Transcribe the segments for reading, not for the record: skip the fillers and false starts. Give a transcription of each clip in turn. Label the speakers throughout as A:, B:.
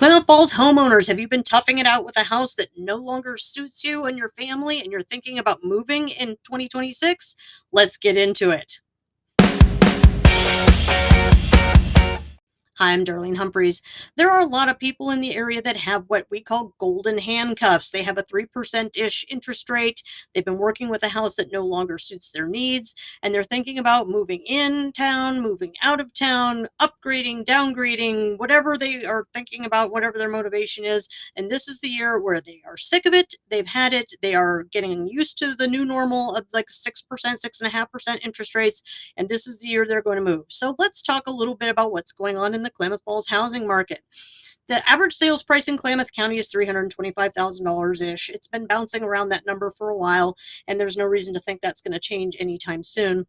A: Klamath Falls homeowners, have you been toughing it out with a house that no longer suits you and your family and you're thinking about moving in 2026? Let's get into it. Hi, I'm Darlene Humphreys. There are a lot of people in the area that have what we call golden handcuffs. They have a 3%-ish interest rate. They've been working with a house that no longer suits their needs, and they're thinking about moving in town, moving out of town, upgrading, downgrading, whatever they are thinking about, whatever their motivation is. And this is the year where they are sick of it. They've had it. They are getting used to the new normal of like 6%, 6.5% interest rates. And this is the year they're going to move. So let's talk a little bit about what's going on in the Klamath Falls housing market. The average sales price in Klamath County is $325,000-ish. It's been bouncing around that number for a while, and there's no reason to think that's going to change anytime soon.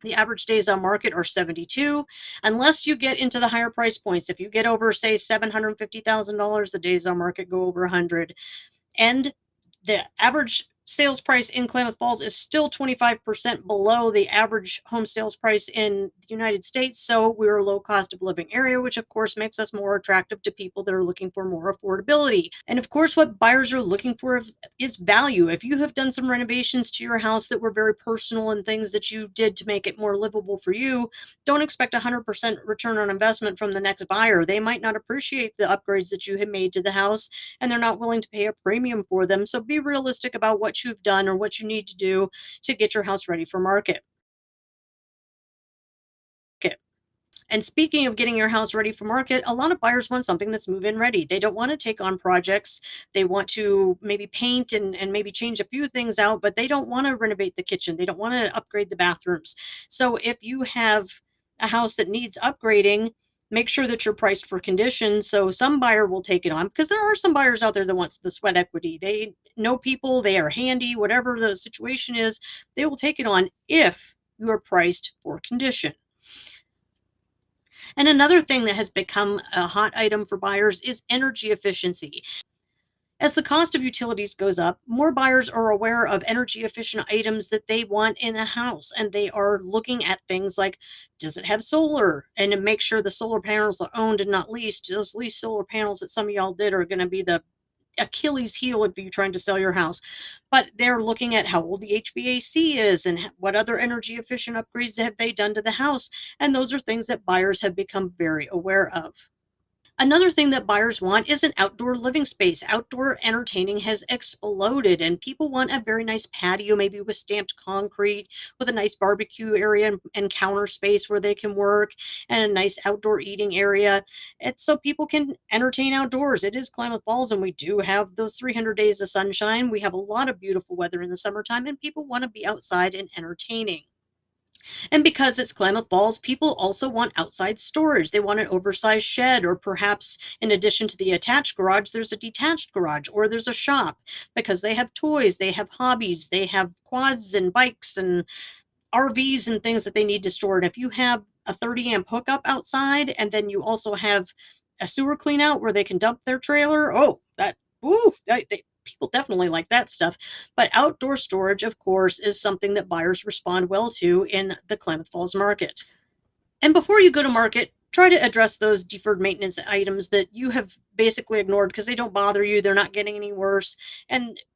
A: The average days on market are 72, unless you get into the higher price points. If you get over, say, $750,000, the days on market go over 100. And the average sales price in Klamath Falls is still 25% below the average home sales price in the United States. So we're a low cost of living area, which of course makes us more attractive to people that are looking for more affordability. And of course, what buyers are looking for is value. If you have done some renovations to your house that were very personal and things that you did to make it more livable for you, don't expect 100% return on investment from the next buyer. They might not appreciate the upgrades that you have made to the house, and they're not willing to pay a premium for them. So be realistic about what you've done or what you need to do to get your house ready for market. Okay. And speaking of getting your house ready for market, a lot of buyers want something that's move-in ready. They don't want to take on projects. They want to maybe paint and maybe change a few things out, but they don't want to renovate the kitchen. They don't want to upgrade the bathrooms. So if you have a house that needs upgrading, make sure that you're priced for condition. So some buyer will take it on, because there are some buyers out there that wants the sweat equity. They know people, they are handy, whatever the situation is, they will take it on if you are priced for condition. And another thing that has become a hot item for buyers is energy efficiency. As the cost of utilities goes up, more buyers are aware of energy efficient items that they want in a house, and they are looking at things like, does it have solar? And to make sure the solar panels are owned and not leased. Those leased solar panels that some of y'all did are going to be the Achilles heel if you're trying to sell your house. But they're looking at how old the HVAC is and what other energy efficient upgrades have they done to the house. And those are things that buyers have become very aware of. Another thing that buyers want is an outdoor living space. Outdoor entertaining has exploded, and people want a very nice patio, maybe with stamped concrete, with a nice barbecue area and counter space where they can work, and a nice outdoor eating area. It's so people can entertain outdoors. It is Klamath Falls, and we do have those 300 days of sunshine. We have a lot of beautiful weather in the summertime, and people want to be outside and entertaining. And because it's Klamath Falls, people also want outside storage. They want an oversized shed, or perhaps in addition to the attached garage, there's a detached garage, or there's a shop, because they have toys, they have hobbies, they have quads and bikes and RVs and things that they need to store. And if you have a 30 amp hookup outside, and then you also have a sewer clean out where they can dump their trailer, oh, that, ooh, people definitely like that stuff. But outdoor storage, of course, is something that buyers respond well to in the Klamath Falls market. And before you go to market, try to address those deferred maintenance items that you have basically ignored because they don't bother you. They're not getting any worse.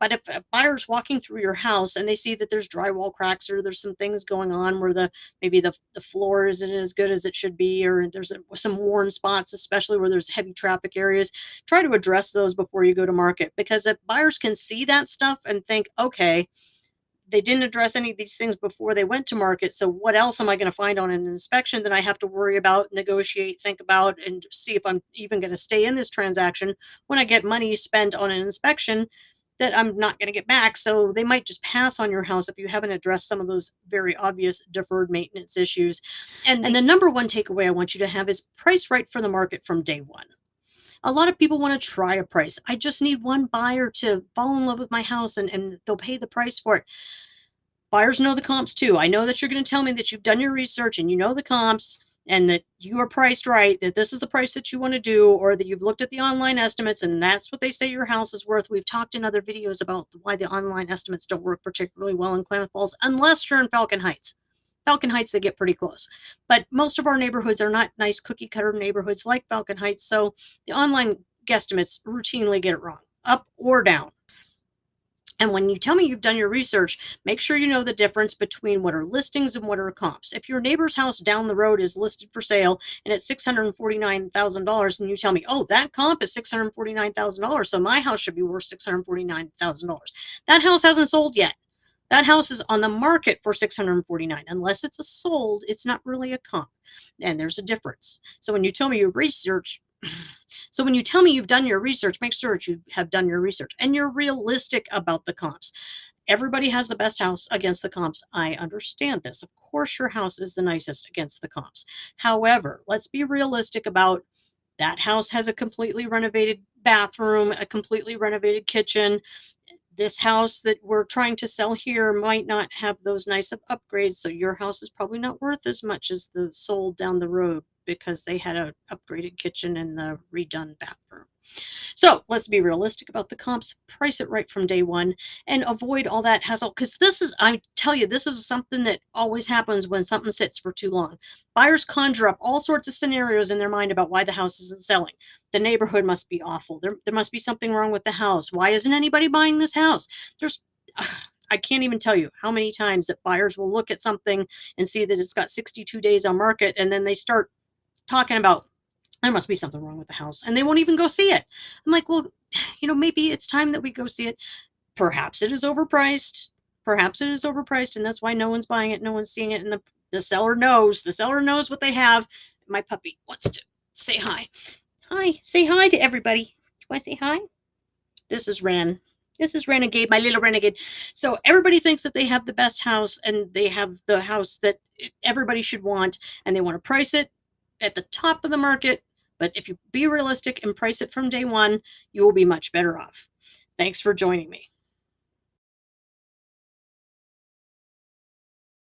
A: But if a buyer's walking through your house and they see that there's drywall cracks, or there's some things going on where maybe the floor isn't as good as it should be, or there's some worn spots, especially where there's heavy traffic areas, try to address those before you go to market. Because if buyers can see that stuff and think, okay, they didn't address any of these things before they went to market, so what else am I going to find on an inspection that I have to worry about, negotiate, think about, and see if I'm even going to stay in this transaction when I get money spent on an inspection that I'm not going to get back? So they might just pass on your house if you haven't addressed some of those very obvious deferred maintenance issues. And the number one takeaway I want you to have is price right for the market from day one. A lot of people want to try a price. I just need one buyer to fall in love with my house, and they'll pay the price for it. Buyers know the comps too. I know that you're going to tell me that you've done your research and you know the comps, and that you are priced right, that this is the price that you want to do, or that you've looked at the online estimates and that's what they say your house is worth. We've talked in other videos about why the online estimates don't work particularly well in Klamath Falls unless you're in Falcon Heights. Falcon Heights, they get pretty close. But most of our neighborhoods are not nice cookie cutter neighborhoods like Falcon Heights, so the online guesstimates routinely get it wrong, up or down. And when you tell me you've done your research, make sure you know the difference between what are listings and what are comps. If your neighbor's house down the road is listed for sale and it's $649,000, and you tell me, oh, that comp is $649,000, so my house should be worth $649,000. That house hasn't sold yet. That house is on the market for $649,000. Unless it's a sold, it's not really a comp. And there's a difference. So when you tell me your research, so when you tell me you've done your research, make sure that you have done your research and you're realistic about the comps. Everybody has the best house against the comps. I understand this. Of course, your house is the nicest against the comps. However, let's be realistic about that house has a completely renovated bathroom, a completely renovated kitchen. This house that we're trying to sell here might not have those nice upgrades, so your house is probably not worth as much as the sold down the road because they had an upgraded kitchen and the redone bathroom. So let's be realistic about the comps, price it right from day one, and avoid all that hassle. Because this is, I tell you, this is something that always happens when something sits for too long. Buyers conjure up all sorts of scenarios in their mind about why the house isn't selling. The neighborhood must be awful. There must be something wrong with the house. Why isn't anybody buying this house? I can't even tell you how many times that buyers will look at something and see that it's got 62 days on market, and then they start talking about there must be something wrong with the house, and they won't even go see it. I'm like, well, maybe it's time that we go see it. Perhaps it is overpriced. Perhaps it is overpriced, and that's why no one's buying it, no one's seeing it, and the seller knows. The seller knows what they have. My puppy wants to say hi. Hi, say hi to everybody. Do you want to say hi? This is Ren. This is Renegade, my little renegade. So everybody thinks that they have the best house, and they have the house that everybody should want, and they want to price it at the top of the market. But if you be realistic and price it from day one, you will be much better off. Thanks for joining me.